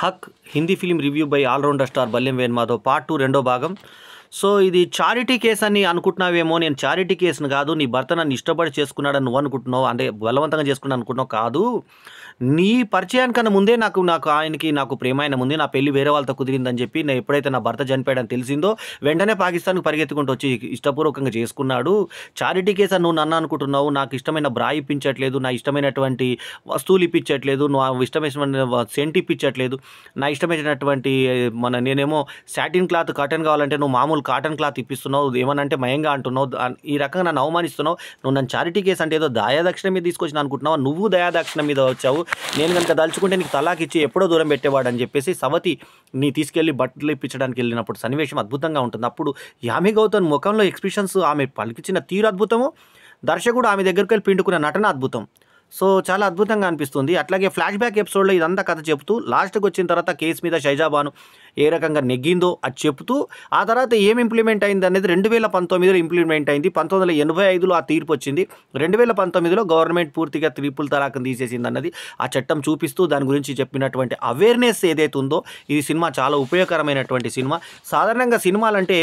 Haq Hindi film review by allrounder star Balyam Venumadhav part 2 రెండో భాగం. So ఇది చారిటీ కేసు అని అనుకుంటున్నావేమో. నేను చారిటీ కేసును కాదు, నీ భర్త నన్ను ఇష్టపడి చేసుకున్నాడని నువ్వు అనుకుంటున్నావు, అంటే బలవంతంగా చేసుకున్నా అనుకుంటున్నావు కాదు. నీ పరిచయానికన్నా ముందే నాకు ప్రేమ అయిన ముందే నా పెళ్లి వేరే వాళ్ళతో కుదిరిందని చెప్పి నేను ఎప్పుడైతే నా భర్త చనిపోయాడని తెలిసిందో వెంటనే పాకిస్తాన్కి పరిగెత్తుకుంటూ వచ్చి ఇష్టపూర్వకంగా చేసుకున్నాడు. చారిటీ కేసు అని నువ్వు నన్ను అనుకుంటున్నావు. నాకు ఇష్టమైన బ్రా ఇప్పించట్లేదు, నా ఇష్టమైనటువంటి వస్తువులు ఇప్పించట్లేదు, నువ్వు ఇష్టమైన సెంట్ ఇప్పించట్లేదు, నా ఇష్టమైనటువంటి నేనేమో సాటిన్ క్లాత్ కాటన్ కావాలంటే నువ్వు మామూలు కాటన్ క్లాత్ ఇప్పిస్తున్నావు, ఏమనంటే మయంగా అంటున్నావు, ఈ రకంగా నన్ను అవమానిస్తున్నావు. నువ్వు నన్ను చారిటీ కేసు అంటే ఏదో దయాదక్షిణ మీద తీసుకొచ్చిన అనుకుంటున్నావు. నువ్వు దయాదక్షిణ మీద వచ్చావు. నేను కనుక దలుచుకుంటే నీకు తలాకిచ్చి ఎప్పుడో దూరం పెట్టేవాడు అని చెప్పేసి సవతి నీ తీసుకెళ్లి బట్టలు ఇప్పించడానికి వెళ్ళినప్పుడు సన్నివేశం అద్భుతంగా ఉంటుంది. అప్పుడు యామి గౌతమ్ ముఖంలో ఎక్స్ప్రెషన్స్, ఆమె పలికించిన తీరు అద్భుతము, దర్శకుడు ఆమె దగ్గరికి వెళ్ళి పిండుకున్న నటన అద్భుతం. సో చాలా అద్భుతంగా అనిపిస్తుంది. అట్లాగే ఫ్లాష్ బ్యాక్ ఎపిసోడ్లో ఇదంతా కథ చెప్తూ లాస్ట్కి వచ్చిన తర్వాత కేసు మీద షైజాబాను ఏ రకంగా నెగ్గిందో అది చెప్తూ ఆ తర్వాత ఏం ఇంప్లిమెంట్ అయింది అనేది 2019లో ఇంప్లిమెంట్ అయింది. 1985లో ఆ తీర్పు వచ్చింది. 2019లో గవర్నమెంట్ పూర్తిగా త్రిపుల్ తలాక్ని తీసేసింది అన్నది ఆ చట్టం చూపిస్తూ దాని గురించి చెప్పినటువంటి అవేర్నెస్ ఏదైతే ఉందో ఈ సినిమా చాలా ఉపయోగకరమైనటువంటి సినిమా. సాధారణంగా సినిమాలంటే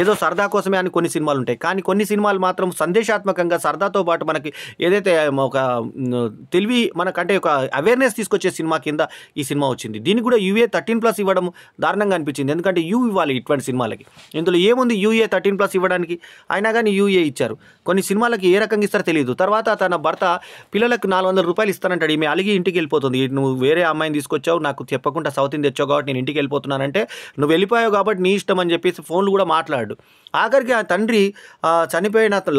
ఏదో సరదా కోసమే అని కొన్ని సినిమాలు ఉంటాయి, కానీ కొన్ని సినిమాలు మాత్రం సందేశాత్మకంగా సరదాతో పాటు మనకి ఏదైతే ఒక తెలివి మనకంటే ఒక అవేర్నెస్ తీసుకొచ్చే సినిమా కింద ఈ సినిమా వచ్చింది. దీనికి కూడా UA 13+ ఇవ్వడం దారుణంగా అనిపించింది. ఎందుకంటే ఇవ్వాలి ఇటువంటి సినిమాలకి. ఇందులో ఏముంది UA 13+ ఇవ్వడానికి, అయినా కానీ UA ఇచ్చారు. కొన్ని సినిమాలకి ఏ రకంగా ఇస్తారో తెలియదు. తర్వాత తన భర్త పిల్లలకు 400 రూపాయలు ఇస్తానంటాడు. ఈమె అలిగి ఇంటికి వెళ్ళిపోతుంది. నువ్వు వేరే అమ్మాయిని తీసుకొచ్చావు, నాకు చెప్పకుండా సౌత్ని తెచ్చావు కాబట్టి నేను ఇంటికి వెళ్ళిపోతున్నానంటే, నువ్వు వెళ్ళిపోయావు కాబట్టి నీ ఇష్టం అని చెప్పేసి ఫోన్లు కూడా మాట్లాడు. ఆఖరికి ఆ తండ్రి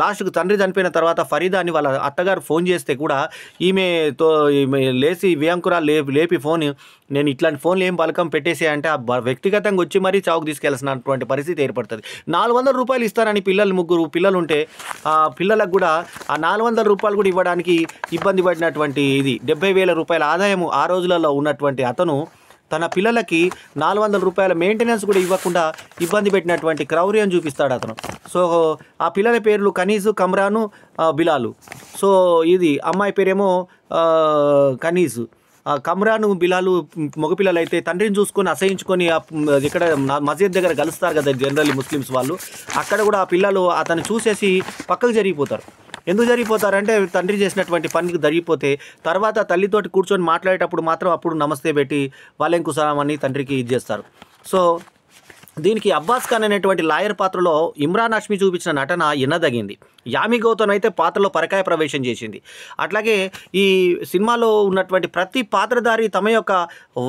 లాస్ట్కు తండ్రి చనిపోయిన తర్వాత ఫరీదాని వాళ్ళ అత్తగారు ఫోన్ చేస్తే కూడా ఈమె లేచి వియాంకురా లేపి ఫోన్, నేను ఇట్లాంటి ఫోన్లు ఏం పలకం పెట్టేసే అంటే వ్యక్తిగతంగా వచ్చి మరీ చావుకు తీసుకెళ్లాల్సినటువంటి పరిస్థితి ఏర్పడుతుంది. 400 రూపాయలు ఇస్తారని ముగ్గురు పిల్లలు ఉంటే ఆ పిల్లలకు కూడా ఆ 400 రూపాయలు కూడా ఇవ్వడానికి ఇబ్బంది పడినటువంటి ఇది 70,000 రూపాయల ఆదాయం ఆ రోజులలో ఉన్నటువంటి అతను తన పిల్లలకి 400 రూపాయల మెయింటెనెన్స్ కూడా ఇవ్వకుండా ఇబ్బంది పెట్టినటువంటి క్రౌర్యం చూపిస్తాడు అతను. సో ఆ పిల్లల పేర్లు కనీజు, కమ్రాను, బిలాలు. సో ఇది అమ్మాయి పేరేమో కనీజు. కమ్రాను, బిలాలు మగపిల్లలు అయితే తండ్రిని చూసుకొని అసహించుకొని ఇక్కడ మసీద్ దగ్గర కలుస్తారు కదా జనరల్లీ ముస్లిమ్స్ వాళ్ళు, అక్కడ కూడా ఆ పిల్లలు అతను చూసేసి పక్కకు జరిగిపోతారు. ఎందుకు జరిగిపోతారంటే తండ్రి చేసినటువంటి పనికి జరిగిపోతే తర్వాత తల్లితోటి కూర్చొని మాట్లాడేటప్పుడు మాత్రం అప్పుడు నమస్తే పెట్టి వాళ్ళేం కుసలామని తండ్రికి ఇది చేస్తారు. సో దీనికి అబ్బాస్ ఖాన్ అనేటువంటి లాయర్ పాత్రలో ఇమ్రాన్ హష్మి చూపించిన నటన ఎన్నదగింది. యామి గౌతమ్ అయితే పాత్రలో పరకాయ ప్రవేశం చేసింది. అట్లాగే ఈ సినిమాలో ఉన్నటువంటి ప్రతి పాత్రధారి తమ యొక్క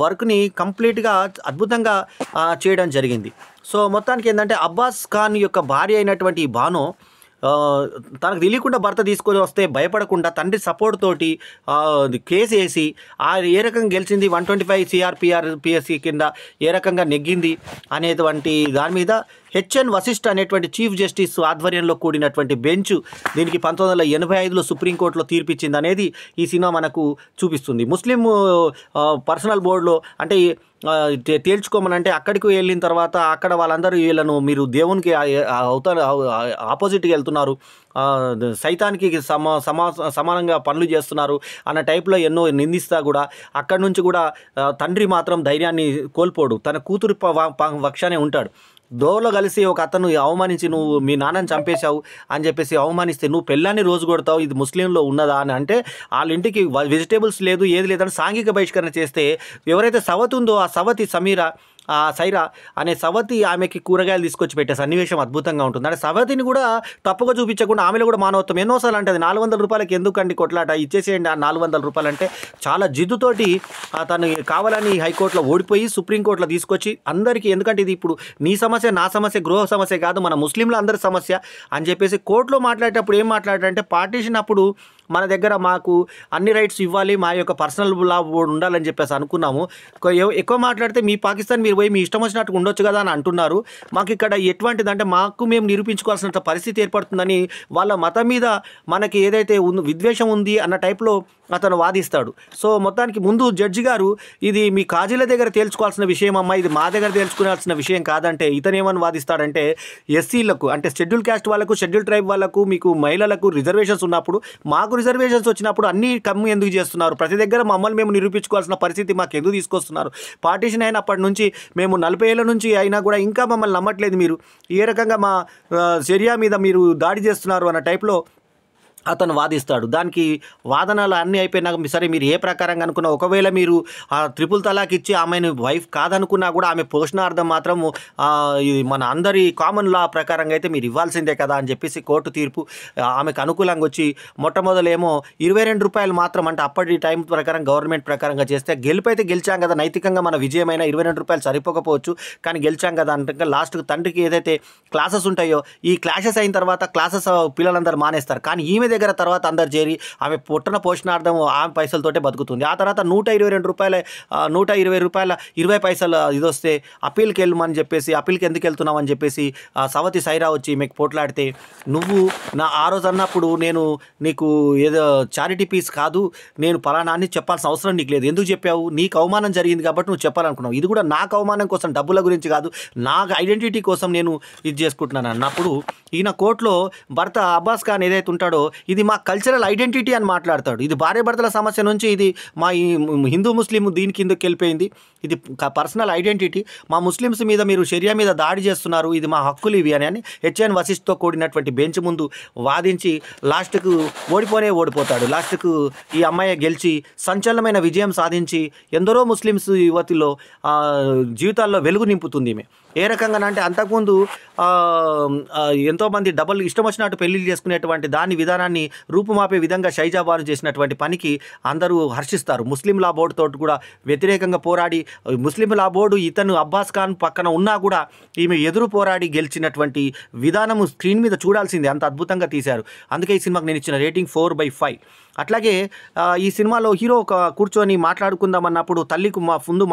వర్క్ని కంప్లీట్గా అద్భుతంగా చేయడం జరిగింది. సో మొత్తానికి ఏంటంటే అబ్బాస్ ఖాన్ యొక్క భార్య అయినటువంటి బానో తనకు తెలియకుండా భర్త తీసుకొని వస్తే భయపడకుండా తండ్రి సపోర్ట్ తోటి కేసు వేసి ఏ రకంగా గెలిచింది, 125 CRPC కింద ఏ రకంగా నెగ్గింది అనేటువంటి దాని మీద HN వశిష్ఠ అనేటువంటి చీఫ్ జస్టిస్ ఆధ్వర్యంలో కూడినటువంటి బెంచ్ దీనికి 1985లో సుప్రీంకోర్టులో తీర్పిచ్చింది అనేది ఈ సినిమా మనకు చూపిస్తుంది. ముస్లిం పర్సనల్ బోర్డులో అంటే తేల్చుకోమనంటే అక్కడికి వెళ్ళిన తర్వాత అక్కడ వాళ్ళందరూ వీళ్ళను మీరు దేవునికి ఆపోజిట్గా వెళ్తున్నారు, సైతానికి సమానంగా పనులు చేస్తున్నారు అన్న టైప్లో ఎన్నో నిందిస్తా కూడా అక్కడి నుంచి కూడా తండ్రి మాత్రం ధైర్యాన్ని కోల్పోడు, తన కూతురు పక్షానే ఉంటాడు. దోవలో కలిసి ఒక అతను అవమానించి నువ్వు మీ నాన్నని చంపేశావు అని చెప్పేసి అవమానిస్తే నువ్వు పెళ్ళాన్ని రోజు కొడతావు, ఇది ముస్లింలో ఉన్నదా అని అంటే వాళ్ళ ఇంటికి వెజిటేబుల్స్ లేదు ఏది లేదని సాంఘిక బహిష్కరణ చేస్తే ఎవరైతే సవతి ఉందో ఆ సవతి సైరా అనే సవతి ఆమెకి కూరగాయలు తీసుకొచ్చి పెట్టే సన్నివేశం అద్భుతంగా ఉంటుంది. అంటే సవతిని కూడా తప్పుగా చూపించకుండా ఆమెలో కూడా మానవత్వం ఎన్నోసార్లు అంటే 400 రూపాయలకి ఎందుకండి కొట్లాట, ఇచ్చేసేయండి ఆ 400 రూపాయలు అంటే చాలా జిద్దుతోటి తను కావాలని హైకోర్టులో ఓడిపోయి సుప్రీంకోర్టులో తీసుకొచ్చి అందరికీ, ఎందుకంటే ఇది ఇప్పుడు నీ సమస్య నా సమస్య గృహ సమస్య కాదు, మన ముస్లింల అందరి సమస్య అని చెప్పేసి కోర్టులో మాట్లాడేటప్పుడు ఏం మాట్లాడారంటే పార్టీషన్ అప్పుడు మన దగ్గర మాకు అన్ని రైట్స్ ఇవ్వాలి, మా యొక్క పర్సనల్ లా ఉండాలని చెప్పేసి అనుకున్నాము, ఎక్కువ మాట్లాడితే మీ పాకిస్తాన్ మీరు పోయి మీ ఇష్టం వచ్చినట్టు ఉండొచ్చు కదా అని అంటున్నారు, మాకు ఇక్కడ ఎటువంటిదంటే మాకు మేము నిరూపించుకోవాల్సిన పరిస్థితి ఏర్పడుతుందని వాళ్ళ మతం మీద మనకి ఏదైతే విద్వేషం ఉంది అన్న టైప్లో అతను వాదిస్తాడు. సో మొత్తానికి ముందు జడ్జి గారు ఇది మీ కాజీల దగ్గర తేల్చుకోవాల్సిన విషయం అమ్మా, ఇది మా దగ్గర తేల్చుకోవాల్సిన విషయం కాదంటే ఇతనేమని వాదిస్తాడంటే ఎస్సీలకు అంటే షెడ్యూల్ క్యాస్ట్ వాళ్ళకు, షెడ్యూల్ ట్రైబ్ వాళ్ళకు, మీకు మహిళలకు రిజర్వేషన్స్ ఉన్నప్పుడు మాకు రిజర్వేషన్స్ వచ్చినప్పుడు అన్ని కమ్ము ఎందుకు చేస్తున్నారు? ప్రతి దగ్గర మమ్మల్ని మేము నిరూపించుకోవాల్సిన పరిస్థితి మాకు ఎందుకు తీసుకొస్తున్నారు? పార్టీషన్ అయినప్పటి నుంచి మేము 40 ఏళ్ళ నుంచి అయినా కూడా ఇంకా మమ్మల్ని నమ్మట్లేదు మీరు. ఏ రకంగా మా షరియా మీద మీరు దాడి చేస్తున్నారు అన్న టైప్లో అతను వాదిస్తాడు. దానికి వాదనలు అన్నీ అయిపోయినాక సరే మీరు ఏ ప్రకారంగా అనుకున్నా, ఒకవేళ మీరు ఆ ట్రిపుల్ తలాక్ ఇచ్చి ఆమెను వైఫ్ కాదనుకున్నా కూడా ఆమె పోషణార్థం మాత్రము ఇది మన అందరి కామన్ లా ప్రకారంగా అయితే మీరు ఇవ్వాల్సిందే కదా అని చెప్పేసి కోర్టు తీర్పు ఆమెకు అనుకూలంగా వచ్చి మొట్టమొదలేమో ₹22 మాత్రం, అంటే అప్పటి టైం ప్రకారం గవర్నమెంట్ ప్రకారంగా చేస్తే గెలుపైతే గెలిచాం కదా, నైతికంగా మన విజయమైన ₹22 సరిపోకపోవచ్చు కానీ గెలిచాం కదా అంటే లాస్ట్కి తండ్రికి ఏదైతే క్లాసెస్ ఉంటాయో ఈ క్లాసెస్ అయిన తర్వాత క్లాసెస్ పిల్లలందరూ మానేస్తారు. కానీ ఈమె దగ్గర తర్వాత అందరు చేరి ఆమె పుట్టిన పోషణార్థం ఆమె పైసలతోటే బతుకుతుంది. ఆ తర్వాత ₹122 ₹120 ఇది వస్తే అప్పీల్కి వెళ్ళమని చెప్పేసి, అప్పీల్కి ఎందుకు వెళ్తున్నావు అని చెప్పేసి సవతి సైరా వచ్చి మీకు పోట్లాడితే, నువ్వు ఆ రోజు అన్నప్పుడు నేను నీకు ఏదో చారిటీ పీస్ కాదు, నేను పలానా అని చెప్పాల్సిన అవసరం నీకు లేదు, ఎందుకు చెప్పావు? నీకు అవమానం జరిగింది కాబట్టి నువ్వు చెప్పాలనుకున్నావు. ఇది కూడా నాకు అవమానం కోసం, డబ్బుల గురించి కాదు, నా ఐడెంటిటీ కోసం నేను ఇది చేసుకుంటున్నాను అన్నప్పుడు ఈయన కోర్టులో భర్త అబ్బాస్ ఖాన్ ఏదైతే ఉంటాడో ఇది మా కల్చరల్ ఐడెంటిటీ అని మాట్లాడతాడు. ఇది భార్యాభర్తల సమస్య నుంచి ఇది మా ఈ హిందూ ముస్లిం దీని కిందకి వెళ్ళిపోయింది. ఇది పర్సనల్ ఐడెంటిటీ. మా ముస్లిమ్స్ మీద మీరు షరియా మీద దాడి చేస్తున్నారు, ఇది మా హక్కులు ఇవి అని హెచ్ఎన్ వశిష్ఠతో కూడినటువంటి బెంచ్ ముందు వాదించి లాస్ట్కు ఓడిపోతాడు. లాస్ట్కు ఈ అమ్మాయి గెలిచి సంచలనమైన విజయం సాధించి ఎందరో ముస్లిమ్స్ యువతిలో జీవితాల్లో వెలుగు నింపుతుంది ఈమె. ఏ రకంగా అంటే అంతకుముందు ఎంతోమంది డబుల్ ఇష్టం వచ్చినట్టు పెళ్లిళ్ళు చేసుకునేటువంటి దాని విధానాన్ని రూపుమాపే విధంగా షైజాబాను చేసినటువంటి పనికి అందరూ హర్షిస్తారు. ముస్లిం లా బోర్డుతో కూడా వ్యతిరేకంగా పోరాడి, ముస్లిం లా బోర్డు ఇతను అబ్బాస్ ఖాన్ పక్కన ఉన్నా కూడా ఈమె ఎదురు పోరాడి గెలిచినటువంటి విధానము స్క్రీన్ మీద చూడాల్సిందే, అంత అద్భుతంగా తీశారు. అందుకే ఈ సినిమాకి నేను ఇచ్చిన రేటింగ్ 4/5. అట్లాగే ఈ సినిమాలో హీరో కూర్చొని మాట్లాడుకుందాం అన్నప్పుడు తల్లికి ముందు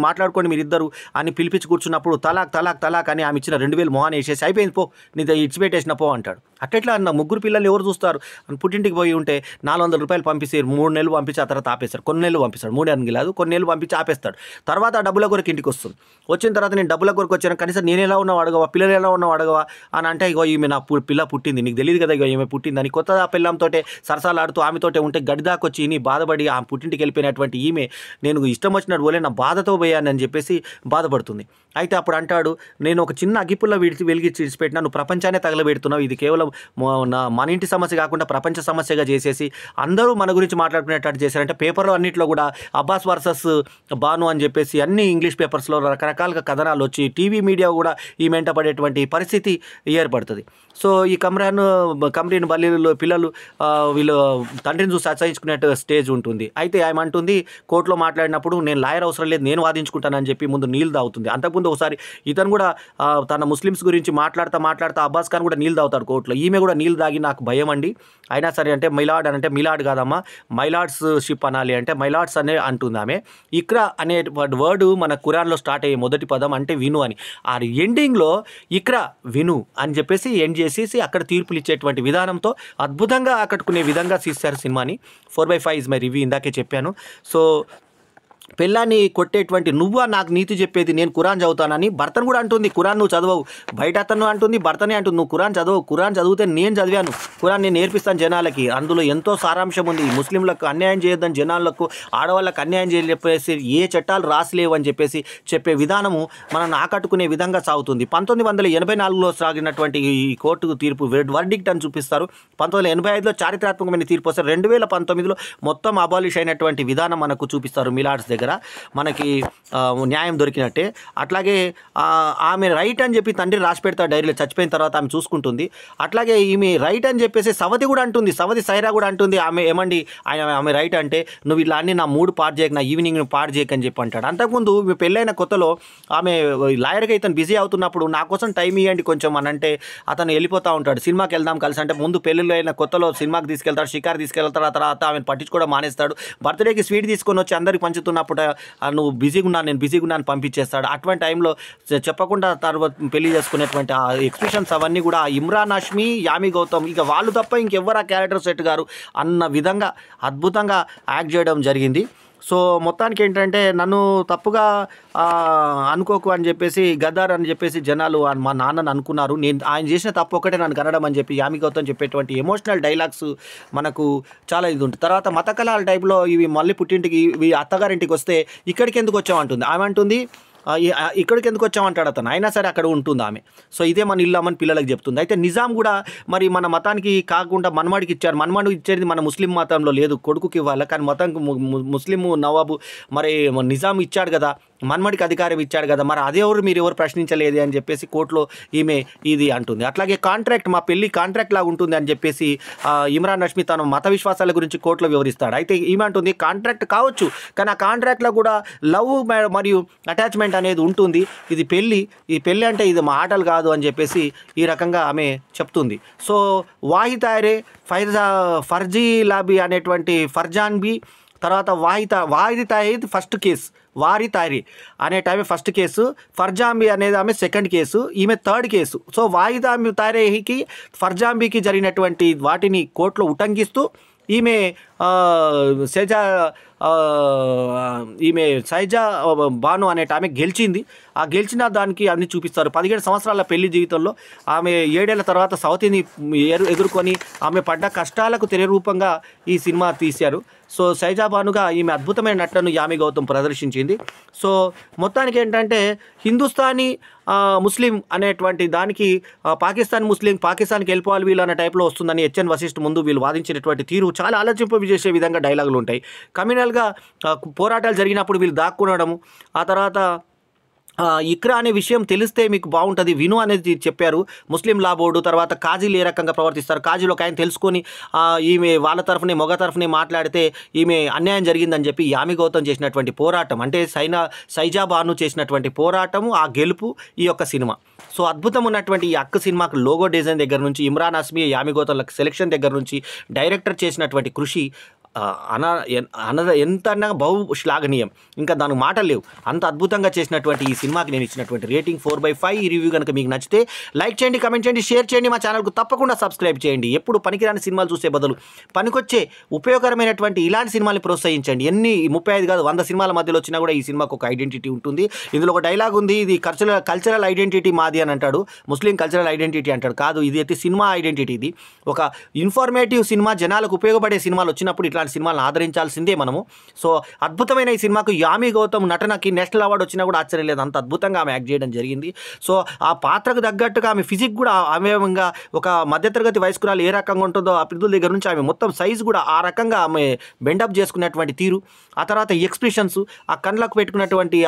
మాట్లాడుకోండి మీరిద్దరు అని పిలిపించి కూర్చున్నప్పుడు తలాక్ అని ఆమె ఇచ్చిన 2000 మొహాన్ని వేసేసి అయిపోయింది పో నీ ఇచ్చిపెట్టేసిన పో అంటాడు. అట్లా అన్న ముగ్గురు పిల్లల్ని ఎవరు చూస్తారు? పుట్టింటికి పోయి ఉంటే ₹400 పంపిస్తే 3 నెలలు పంపించి ఆ తర్వాత ఆపేస్తారు. కొన్ని నెలలు పంపిస్తాడు, 3 నెలలు కాదు కొన్ని నెలలు పంపించి ఆపేస్తాడు. తర్వాత ఆ డబ్బుల కొరకు ఇంటికి వస్తుంది. వచ్చిన తర్వాత నేను డబ్బుల కొరకు వచ్చాను, కనీసం నేను ఎలా ఉన్నావు అడగవా, పిల్లలు ఎలా ఉన్నావు అడగవా అని అంటే, ఇగో ఈమె నా పిల్ల పుట్టింది, నీకు తెలియదు కదా ఇగో ఈమె పుట్టిందని కొత్త పిల్లంతో సరసాలాడుతూ ఆమెతోటే ఉంటే గడిదాకొచ్చి నీ బాధపడి ఆ పుట్టింటికి వెళ్ళిపోయినటువంటి ఈమె నేను ఇష్టం వచ్చినట్టు పోలే నా బాధతో పోయాను అని చెప్పేసి బాధపడుతుంది. అయితే అప్పుడు అంటాడు, నేను ఒక చిన్న అగ్గిపుల్ల వెలిగించి విడిచిపెట్టినా, నువ్వు ప్రపంచాన్ని తగలబెడుతున్నావు, ఇది కేవలం మన ఇంటి సమస్య కాకుండా ప్రపంచ సమస్యగా చేసేసి అందరూ మన గురించి మాట్లాడుకునేటట్టు చేశారంటే పేపర్లో అన్నింటిలో కూడా అబ్బాస్ వర్సెస్ బాను అని చెప్పేసి అన్ని ఇంగ్లీష్ పేపర్స్లో రకరకాలుగా కథనాలు వచ్చి టీవీ మీడియా కూడా ఈ మెంట పడేటువంటి పరిస్థితి ఏర్పడుతుంది. సో ఈ కమ్రీన్ బల్లీలో పిల్లలు వీళ్ళు తండ్రిని చూసి అసహించుకునే స్టేజ్ ఉంటుంది. అయితే ఆమె అంటుంది కోర్టులో మాట్లాడినప్పుడు, నేను లాయర్ అవసరం లేదు, నేను వాదించుకుంటానని చెప్పి ముందు నీళ్ళు తాగుతుంది. అంతకుముందు ఒకసారి ఇతను కూడా తన ముస్లిమ్స్ గురించి మాట్లాడుతా అబ్బాస్ ఖాన్ కూడా నీళ్ళు తాగుతాడు కోర్టులో. ఈమె కూడా నీళ్ళు తాగి నాకు భయం అండి, అయినా సరే అంటే మిలాడ్ అని అంటే మిలాడ్ కాదమ్మా మైలాడ్స్ షిప్ అనాలి అంటే మైలాడ్స్ అనే అంటుంది ఆమె. ఇక్రా అనే వర్డ్ మన ఖురాన్లో స్టార్ట్ అయ్యే మొదటి పదం అంటే విను అని. ఆ ఎండింగ్లో ఇక్రా విను అని చెప్పేసి ఎండ్ చేసేసి అక్కడ తీర్పులు ఇచ్చేటువంటి విధానంతో అద్భుతంగా ఆకట్టుకునే విధంగా తీశారు సినిమాని. 4/5 ఇస్ మై రివ్యూ, ఇందాకే చెప్పాను. సో పెళ్ళాన్ని కొట్టేటువంటి నువ్వా నాకు నీతి చెప్పేది, నేను ఖురాన్ చదువుతానని భర్తను కూడా అంటుంది. ఖురాన్ నువ్వు చదవవు, బయట అతను అంటుంది, భర్తనే అంటుంది నువ్వు ఖురాన్ చదవవు, ఖురాన్ చదివితే నేను చదివాను, ఖురాన్ నేను నేర్పిస్తాను జనాలకి, అందులో ఎంతో సారాంశం ఉంది, ముస్లింలకు అన్యాయం చేయొద్దని, జనాలకు ఆడవాళ్ళకు అన్యాయం చేయని చెప్పేసి ఏ చట్టాలు రాసిలేవు అని చెప్పేసి చెప్పే విధానము మనల్ని ఆకట్టుకునే విధంగా సాగుతుంది. 1984లో సాగినటువంటి ఈ కోర్టు తీర్పు వర్డిక్ట్ అని చూపిస్తారు. 1985లో చారిత్రాత్మకమైన తీర్పు వస్తారు. 2019లో మొత్తం అబాలిష్ అయినటువంటి విధానం మనకు చూపిస్తారు. మిలాడ్స్ దగ్గర మనకి న్యాయం దొరికినట్టే. అట్లాగే ఆమె రైట్ అని చెప్పి తండ్రి రాసి పెడతాడు డైరీలో, చచ్చిపోయిన తర్వాత ఆమె చూసుకుంటుంది. అట్లాగే ఈమె రైట్ అని చెప్పేసి సవతి కూడా అంటుంది, సవతి సైరా కూడా అంటుంది ఆమె ఏమండి ఆమె రైట్ అంటే నువ్వు ఇలా అన్ని నా మూడు పాడు చేయక, నా ఈవినింగ్ పాడు చేయకని చెప్పి అంటాడు. అంతకుముందు పెళ్ళైన కొత్తలో ఆమె లాయర్గా ఇతను బిజీ అవుతున్నప్పుడు నా కోసం టైం ఇవ్వండి కొంచెం అని అంటే అతను వెళ్ళిపోతూ ఉంటాడు. సినిమాకి వెళ్దాం కలిసి అంటే ముందు పెళ్ళిళ్ళు అయిన కొత్తలో సినిమాకి తీసుకెళ్తాడు, షికారు తీసుకెళ్తాడు, తర్వాత ఆమెను పట్టించుకోవడం మానేస్తాడు. బర్త్డేకి స్వీట్ తీసుకొని వచ్చి అందరికి పంచుతున్నప్పుడు నువ్వు బిజీగా ఉన్నాను నేను బిజీగా ఉన్నాను పంపించేస్తాడు. అటువంటి టైంలో చెప్పకుండా తర్వాత పెళ్లి చేసుకునేటువంటి ఆ ఎక్స్ప్రెషన్స్ అవన్నీ కూడా ఇమ్రాన్ హష్మీ, యామి గౌతమ్ ఇక వాళ్ళు తప్ప ఇంకెవ్వరు ఆ క్యారెక్టర్ సెట్ గారు అన్న విధంగా అద్భుతంగా యాక్ట్ చేయడం జరిగింది. సో మొత్తానికి ఏంటంటే నన్ను తప్పుగా అనుకోకు అని చెప్పేసి గద్దార్ అని చెప్పేసి జనాలు మా నాన్నని అనుకున్నారు. నేను ఆయన చేసిన తప్పు ఒకటే నన్ను కనడం అని చెప్పి యామి గౌతమ్ చెప్పేటువంటి ఎమోషనల్ డైలాగ్స్ మనకు చాలా ఇది ఉంటుంది. తర్వాత మత కళాల టైప్లో ఇవి మళ్ళీ పుట్టింటికి ఇవి అత్తగారింటికి వస్తే ఇక్కడికి ఎందుకు వచ్చామంటుంది ఆమె అంటుంది. ఇక్కడికి ఎందుకు వచ్చామంటాడు అతను, అయినా సరే అక్కడ ఉంటుంది ఆమె. సో ఇదే మన ఇల్లు అమ్మని పిల్లలకు చెప్తుంది. అయితే నిజాం కూడా మరి మన మతానికి కాకుండా మనమాడికి ఇచ్చారు. మనమాడు ఇచ్చేది మన ముస్లిం మతంలో లేదు, కొడుకుకి ఇవ్వాలి. కానీ మతానికి ముస్లిం నవాబు మరి నిజాం ఇచ్చాడు కదా, మన్మడికి అధికారం ఇచ్చాడు కదా, మరి అదెవరు మీరు ఎవరు ప్రశ్నించలేదు అని చెప్పేసి కోర్టులో ఈమె ఇది అంటుంది. అట్లాగే కాంట్రాక్ట్ మా పెళ్లి కాంట్రాక్ట్ లాగా ఉంటుంది అని చెప్పేసి ఇమ్రాన్ హష్మీ తన మత విశ్వాసాల గురించి కోర్టులో వివరిస్తాడు. అయితే ఈమె అంటుంది కాంట్రాక్ట్ కావచ్చు, కానీ ఆ కాంట్రాక్ట్లో కూడా లవ్ మరియు అటాచ్మెంట్ అనేది ఉంటుంది. ఇది పెళ్ళి, ఈ పెళ్ళి అంటే ఇది మా ఆటలు కాదు అని చెప్పేసి ఈ రకంగా ఆమె చెప్తుంది. సో వాహితారే ఫర్జీ లాబీ అనేటువంటి ఫర్జాన్ బి, తర్వాత వాహితాయి ఫస్ట్ కేసు, వారితారి అనే ఆమె ఫస్ట్ కేసు, ఫర్జాంబి అనేది ఆమె సెకండ్ కేసు, ఈమె థర్డ్ కేసు. సో వాహిదాంబి తారేహికి ఫర్జాంబికి జరిగినటువంటి వాటిని కోర్టులో ఉటంకిస్తూ ఈమె సైజా బాను అనేట ఆమె గెలిచింది. ఆ గెలిచిన దానికి అన్ని చూపిస్తారు. 17 సంవత్సరాల పెళ్లి జీవితంలో ఆమె 7 ఏళ్ల తర్వాత సౌతిని ఎదుర్కొని ఆమె పడ్డ కష్టాలకు తెలియరూపంగా ఈ సినిమా తీశారు. సో సైజా బానుగా ఈమె అద్భుతమైన నటనను యామి గౌతమ్ ప్రదర్శించింది. సో మొత్తానికి ఏంటంటే హిందుస్థానీ ముస్లిం అనేటువంటి దానికి పాకిస్తాన్ ముస్లిం పాకిస్తాన్కి వెళ్ళిపోవాలి వీళ్ళు అనే టైప్లో వస్తుందని హెచ్ఎన్ వశిష్ఠ్ ముందు వీళ్ళు వాదించినటువంటి తీరు చాలా ఆలోచింప చేసే విధంగా డైలాగులు ఉంటాయి. కమ్యూనల్గా పోరాటాలు జరిగినప్పుడు వీళ్ళు దాక్కునడము, ఆ తర్వాత ఇక్రా అనే విషయం తెలిస్తే మీకు బాగుంటుంది విను అనేది చెప్పారు ముస్లిం లా బోర్డు. తర్వాత కాజీలు ఏ రకంగా ప్రవర్తిస్తారు, కాజీలు ఒక ఆయన తెలుసుకొని ఈమె వాళ్ళ తరఫునే మొగ తరఫునే మాట్లాడితే ఈమె అన్యాయం జరిగిందని చెప్పి యామి గౌతమ్ చేసినటువంటి పోరాటం, అంటే సైజా బాను చేసినటువంటి పోరాటము, ఆ గెలుపు ఈ యొక్క సినిమా. సో అద్భుతం ఉన్నటువంటి ఈ అక్క సినిమాకు లోగో డిజైన్ దగ్గర నుంచి ఇమ్రాన్ హష్మీ యామి గౌతమ్ సెలెక్షన్ దగ్గర నుంచి డైరెక్టర్ చేసినటువంటి కృషి ఎంత బహు శ్లాఘనీయం, ఇంకా దానికి మాటలు లేవు. అంత అద్భుతంగా చేసినటువంటి ఈ సినిమాకి నేను ఇచ్చినటువంటి రేటింగ్ 4/5. ఈ రివ్యూ కనుక మీకు నచ్చితే లైక్ చేయండి, కమెంట్ చేయండి, షేర్ చేయండి, మా ఛానల్కు తప్పకుండా సబ్స్క్రైబ్ చేయండి. ఎప్పుడు పనికిరాని సినిమాలు చూసే బదులు పనికొచ్చే ఉపయోగకరమైనటువంటి ఇలాంటి సినిమాల్ని ప్రోత్సహించండి. ఎన్ని 35 కాదు 100 సినిమాల మధ్యలో వచ్చినా కూడా ఈ సినిమాకు ఒక ఐడెంటిటీ ఉంటుంది. ఇందులో ఒక డైలాగ్ ఉంది, ఇది కల్చరల్ ఐడెంటిటీ మాది అని అంటాడు, ముస్లిం కల్చరల్ ఐడెంటిటీ అంటాడు. కాదు, ఇది అయితే సినిమా ఐడెంటిటీ. ఇది ఒక ఇన్ఫర్మేటివ్ సినిమా, జనాలకు ఉపయోగపడే సినిమాలు వచ్చినప్పుడు ఇట్లా సినిమాలను ఆదరించాల్సిందే మనము. సో అద్భుతమైన ఈ సినిమాకు యామి గౌతమ్ నటనకి నేషనల్ అవార్డు వచ్చినా కూడా ఆశ్చర్యం లేదు, అంత అద్భుతంగా ఆమె యాక్ట్ చేయడం జరిగింది. సో ఆ పాత్రకు తగ్గట్టుగా ఆమె ఫిజిక్ కూడా అవయవంగా ఒక మధ్యతరగతి వయస్కురాలు ఏ రకంగా ఉంటుందో ఆ పిల్లల దగ్గర నుంచి ఆమె మొత్తం సైజు కూడా ఆ రకంగా ఆమె బెండప్ చేసుకున్నటువంటి తీరు, ఆ తర్వాత ఎక్స్ప్రెషన్స్, ఆ కళ్ళకు పెట్టుకున్నటువంటి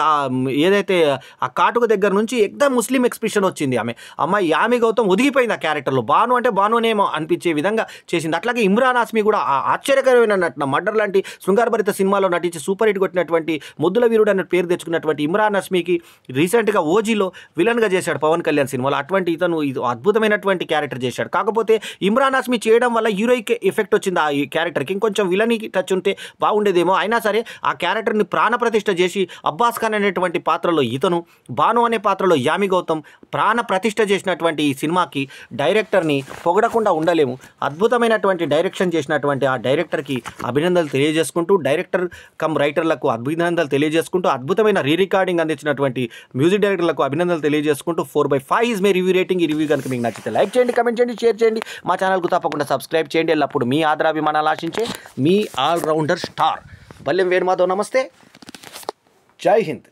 ఏదైతే ఆ కాటుక దగ్గర నుంచి ఎక్దమ్ ముస్లిం ఎక్స్ప్రెషన్ వచ్చింది. అమ్మాయి యామి గౌతమ్ ఒదిగిపోయింది ఆ క్యారెక్టర్లో. బాను అంటే బానునేమో అనిపించే విధంగా చేసింది. అట్లాగే ఇమ్రాన్ హష్మీ కూడా ఆశ్చర్యకరమైన నటన, మర్డర్ లాంటి శృంగారభరిత సినిమాలో నటించి సూపర్ హిట్ కొట్టినటువంటి ముద్దుల వీరుడు అనే పేరు తెచ్చుకున్నటువంటి ఇమ్రాన్ హష్మీకి రీసెంట్గా ఓజీలో విలన్గా చేశాడు పవన్ కళ్యాణ్ సినిమాలో. అటువంటి ఇతను ఇది అద్భుతమైనటువంటి క్యారెక్టర్ చేశాడు. కాకపోతే ఇమ్రాన్ హష్మీ చేయడం వల్ల హీరోయిక్ ఎఫెక్ట్ వచ్చింది ఆ క్యారెక్టర్కి. ఇంకొంచెం విలన్కి టచ్ ఉంటే బాగుండేదేమో. అయినా సరే ఆ క్యారెక్టర్ని ప్రాణప్రతిష్ఠ చేసి అబ్బాస్ ఖాన్ అనేటువంటి పాత్రలో ఇతను, బాను అనే పాత్రలో యామి గౌతమ్ ప్రాణప్రతిష్ఠ చేసినటువంటి ఈ సినిమాకి డైరెక్టర్ని పొగడకుండా ఉండలేము. అద్భుతమైనటువంటి డైరెక్షన్ చేసినటువంటి ఆ డైరెక్టర్కి అభినందనలు తెలియజేసుకుంటూ, డైరెక్టర్ కమ్ రైటర్లకు అభినందనలు తెలియజేసుకుంటూ, అద్భుతమైన రికార్డింగ్ అందించినటువంటి మ్యూజిక్ డైరెక్టర్లకు అభినందనలు తెలియజేసుకుంటూ 4/5 ఇస్ మై రివ్యూ రేటింగ్. ఈ రివ్యూ కనుక మీకు నచ్చితే లైక్ చేయండి, కమెంట్ చేయండి, షేర్ చేయండి, మా ఛానల్కు తప్పకుండా సబ్స్క్రైబ్ చేయండి. ఎల్లప్పుడు మీ ఆదరాభిమానాలు ఆశించే మీ ఆల్రౌండర్ స్టార్ బల్లెం వేణుమాధవ్. నమస్తే, జై హింద్.